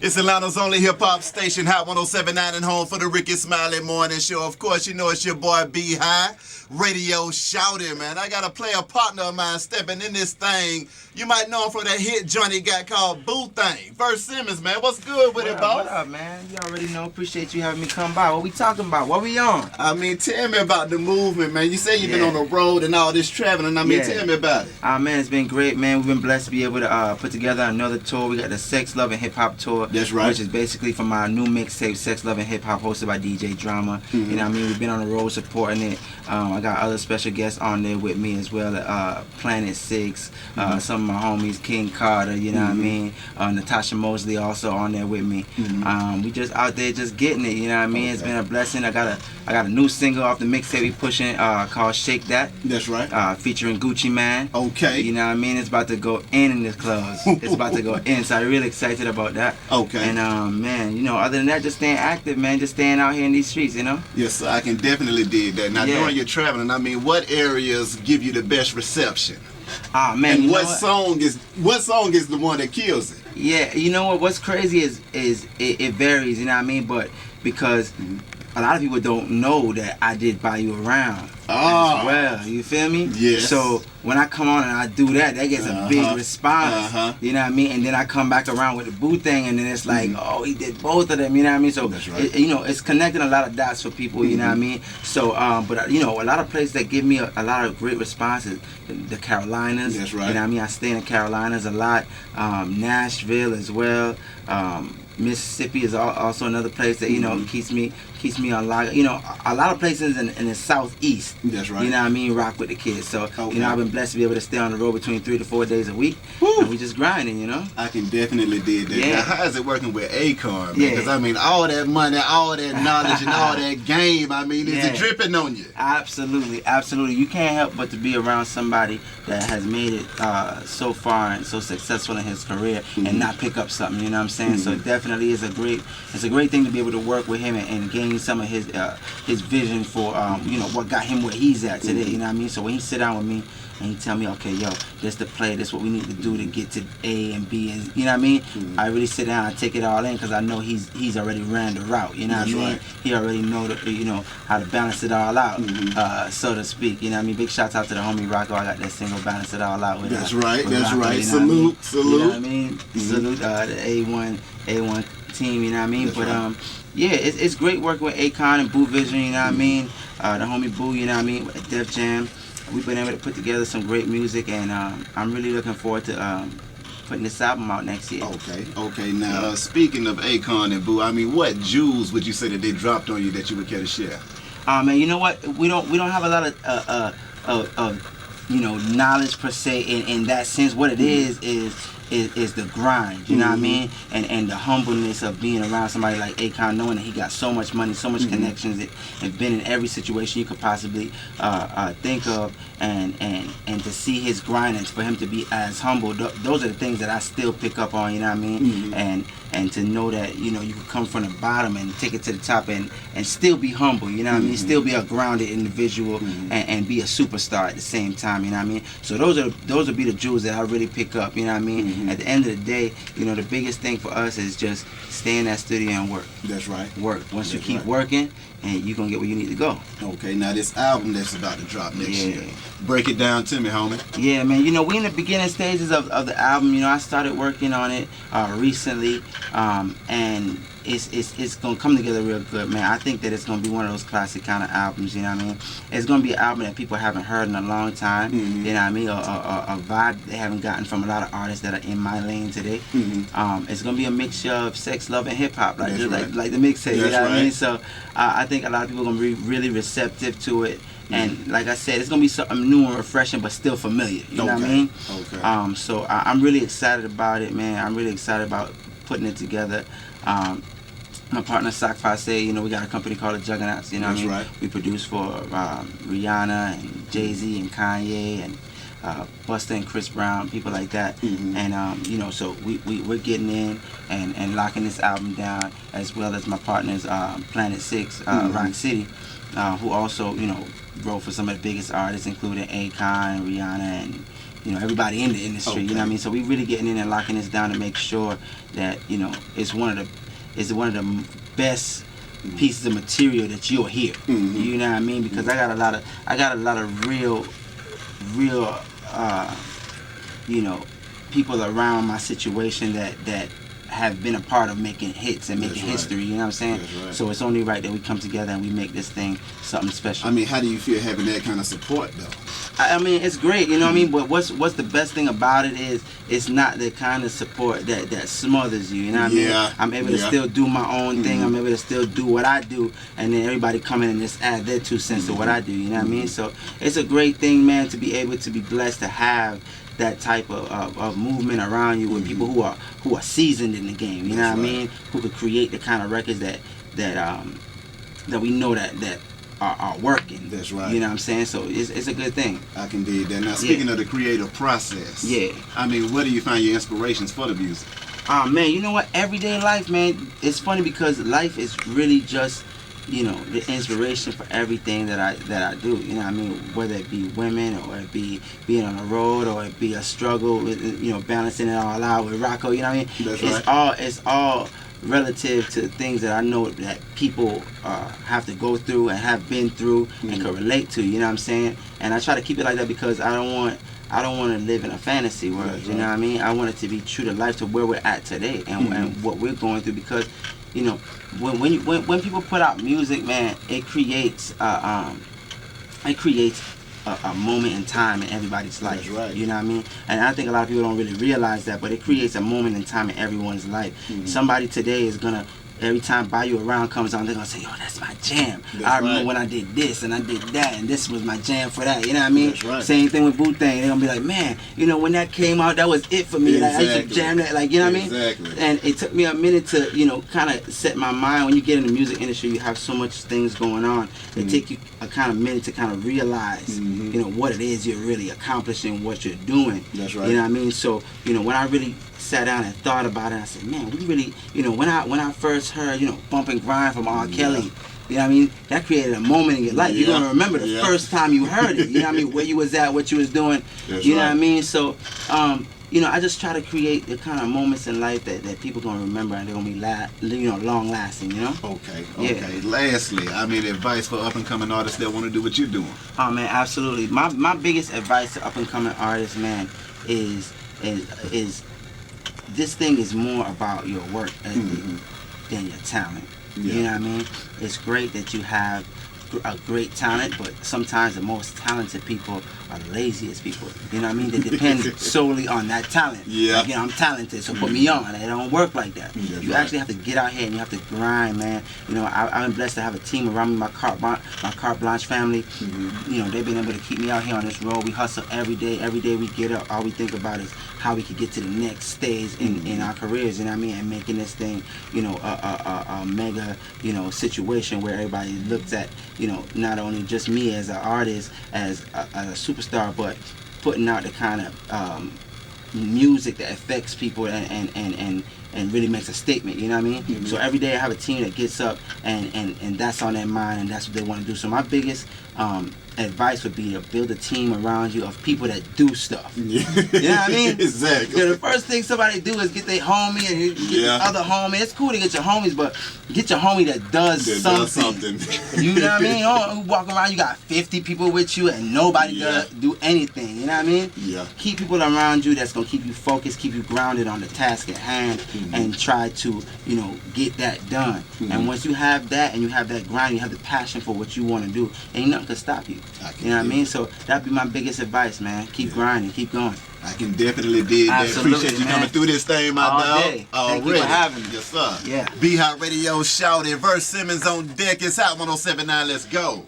It's Atlanta's only hip-hop station, Hot 107.9 and home for the Ricky Smiley Morning Show. Of course, you know it's your boy B-High, radio shouting, man. I got a player partner of mine stepping in this thing. You might know him from that hit joint he got called Boo Thing. First Simmonds, man. What's good with it, boss? What up, man? You already know. Appreciate you having me come by. What we talking about? What we on? I mean, tell me about the movement, man. You say you've been on the road and all this traveling. I mean, tell me about it. Man, it's been great, man. We've been blessed to be able to put together another tour. We got the Sex, Love, and Hip Hop tour. That's right. Which is basically from our new mixtape, Sex, Love, and Hip Hop, hosted by DJ Drama. You know what I mean? We've been on the road supporting it. I got other special guests on there with me as well. Planet 6, some of my homies, King Carter, you know what I mean? Natasha Mosley also on there with me. We just out there just getting it, you know what I mean? It's been a blessing. I got a new single off the mixtape we pushing called Shake That. That's right. Featuring Gucci Man. Okay. You know what I mean? It's about to go in the clubs. It's about to go in. So I'm really excited about that. Okay. And man, you know, other than that, just staying active, man. Just staying out here in these streets, you know? Yes, sir. I can definitely dig that. Now, during your traveling, I mean, what areas give you the best reception? Man, and what song is the one that kills it? Yeah, you know what? What's crazy is it varies, you know what I mean? But because a lot of people don't know that I did Buy You Around as well. You feel me? Yes. So when I come on and I do that gets a big response. You know what I mean? And then I come back around with the Boo Thing, and then it's like, oh, he did both of them. You know what I mean? So that's right. You know, it's connecting a lot of dots for people. You know what I mean? So, but you know, a lot of places that give me a lot of great responses. The Carolinas. That's right. You know what I mean? I stay in the Carolinas a lot. Nashville as well. Mississippi is also another place that, you know, keeps me on lock. You know, a lot of places in the southeast. That's right. You know what I mean? Rock with the kids. So you know, I've been blessed to be able to stay on the road between 3 to 4 days a week. And we just grinding, you know. I can definitely dig that. Yeah. Now, how is it working with Akon, man? Because I mean, all that money, all that knowledge, and all that game. I mean, is it dripping on you? Absolutely, absolutely. You can't help but to be around somebody that has made it so far and so successful in his career and not pick up something. You know what I'm saying? So it definitely is a great thing to be able to work with him and gain some of his vision for you know, what got him where he's at today. You know what I mean? So when he sit down with me and he tell me, okay, yo, this the play, this what we need to do to get to A and B, and you know what I mean? I really sit down and take it all in because I know he's already ran the route. You know what I mean? He already know how to balance it all out, so to speak. You know what I mean? Big shouts out to the homie Rocco. I got that single Balance It All Out with. That's with right. Rocco, Salute. You know what I mean? Salute the A1 team. You know what I mean? Yeah, it's great working with Akon and Boo Vision. You know what I mean? The homie Boo. You know what I mean? With Def Jam. We've been able to put together some great music, and I'm really looking forward to putting this album out next year. Okay. Now, speaking of Akon and Boo, I mean, what jewels would you say that they dropped on you that you would care to share? Man, you know what? We don't have a lot of you know, knowledge per se in that sense. What it is the grind, you know what I mean? And the humbleness of being around somebody like Akon, knowing that he got so much money, so much connections, and been in every situation you could possibly think of, and to see his grind and for him to be as humble, those are the things that I still pick up on, you know what I mean? And to know that, you know, you can come from the bottom and take it to the top and still be humble, you know what I mean? Still be a grounded individual and be a superstar at the same time, you know what I mean? So those would be the jewels that I really pick up, you know what I mean? At the end of the day, you know, the biggest thing for us is just stay in that studio and work. That's right. Work. Once you keep working, and you're going to get where you need to go. Okay, now this album that's about to drop next year. Break it down to me, homie. Yeah, man. You know, we in the beginning stages of the album. You know, I started working on it recently, and it's gonna come together real good, man. I think that it's gonna be one of those classic kind of albums, you know what I mean? It's gonna be an album that people haven't heard in a long time, you know what I mean? A vibe they haven't gotten from a lot of artists that are in my lane today. It's gonna be a mixture of sex, love, and hip hop, like the mixtape, you know what I mean? So I think a lot of people are gonna be really receptive to it. And like I said, it's gonna be something new and refreshing, but still familiar. You know what I mean? Okay. So I'm really excited about it, man. I'm really excited about putting it together. My partner Sock Passe, you know, we got a company called the Juggernauts. You know what I mean? Right. We produce for Rihanna and Jay-Z and Kanye and Busta and Chris Brown, people like that. And you know, so we're getting in and locking this album down, as well as my partners Planet 6, Rock City, who also, you know, wrote for some of the biggest artists, including Akon, Rihanna, you know, everybody in the industry. Okay. You know what I mean? So we really getting in and locking this down to make sure that, you know, it's one of the best pieces of material that you'll hear. You know what I mean? Because I got a lot of real you know, people around my situation that have been a part of making hits and making history, you know what I'm saying? Right. So it's only right that we come together and we make this thing something special. I mean, how do you feel having that kind of support though? I mean, it's great, you know what I mean? But what's the best thing about it is it's not the kind of support that smothers you, you know what I mean? I'm able to still do my own thing, I'm able to still do what I do, and then everybody come in and just add their 2 cents to what I do, you know what I mean? So it's a great thing, man, to be able to be blessed to have that type of movement around you with people who are seasoned in the game, you know what I mean? Who could create the kind of records that we know that are working. That's right. You know what I'm saying? So it's a good thing. I can dig that. Now, speaking of the creative process, I mean, where do you find your inspirations for the music? Man, you know what? Everyday life, man. It's funny because life is really just, you know, the inspiration for everything that I do. You know what I mean? Whether it be women or it be being on the road or it be a struggle with, you know, balancing it all out with Rocco. You know what I mean? That's It's all relative to things that I know that people have to go through and have been through and can relate to. You know what I'm saying? And I try to keep it like that because I don't want to live in a fantasy world. You know what I mean? I want it to be true to life, to where we're at today and what we're going through, because, you know, when people put out music, man, it creates a moment in time in everybody's life. That's right. You know what I mean? And I think a lot of people don't really realize that, but it creates a moment in time in everyone's life. Somebody today is gonna, every time Buy You Around comes on, they're gonna say, yo, that's my jam. I remember when I did this and I did that and this was my jam for that. You know what I mean? That's right. Same thing with Wu-Tang. They're gonna be like, man, you know, when that came out, that was it for me. Like, I used to jam that, like, you know what I mean? Exactly. And it took me a minute to, you know, kind of set my mind. When you get in the music industry, you have so much things going on. It take you a kind of minute to kind of realize, you know, what it is you're really accomplishing, what you're doing. That's right. You know what I mean? So, you know, when I really sat down and thought about it, I said, man, we really, you know, when I first heard, you know, Bump and Grind from R. Kelly, you know what I mean? That created a moment in your life. You're gonna remember the first time you heard it. You know what I mean? Where you was at, what you was doing. You know what I mean? So, you know, I just try to create the kind of moments in life that people gonna remember and they're gonna be, you know, long lasting. You know? Okay. Lastly, I mean, advice for up and coming artists that want to do what you're doing. Oh man, absolutely. My biggest advice to up and coming artists, man, is this thing is more about your work than your talent. You know what I mean? It's great that you have a great talent, but sometimes the most talented people are the laziest people. You know what I mean? They depend solely on that talent. Like, you know, I'm talented, so put me on. It don't work like that. You actually have to get out here and you have to grind, man. You know, I'm blessed to have a team around me, my carte blanche family. You know, they've been able to keep me out here on this road. We hustle every day. Every day we get up, all we think about is how we could get to the next stage in our careers, you know what I mean? And making this thing, you know, a mega, you know, situation where everybody looks at, you know, not only just me as an artist, as a superstar, but putting out the kind of music that affects people and really makes a statement, you know what I mean? So every day I have a team that gets up and that's on their mind and that's what they want to do. So my biggest advice would be to build a team around you of people that do stuff. You know what I mean? Exactly. You know, the first thing somebody do is get their homie and get the other homie. It's cool to get your homies, but get your homie that does something. You know what I mean? You walk around, you got 50 people with you and nobody does do anything. You know what I mean? Keep people around you that's gonna keep you focused, keep you grounded on the task at hand, and try to, you know, get that done. And once you have that and you have that grind, you have the passion for what you want to do, ain't nothing can stop you. You know what I mean? So that'd be my biggest advice, man. Keep grinding, keep going. I can definitely dig that. Appreciate you coming through this thing, my dog. Thank you for having me. Yes, sir. Yeah. Be Hot Radio, shout it. Verse Simmonds on deck. It's Hot 107.9. Let's go.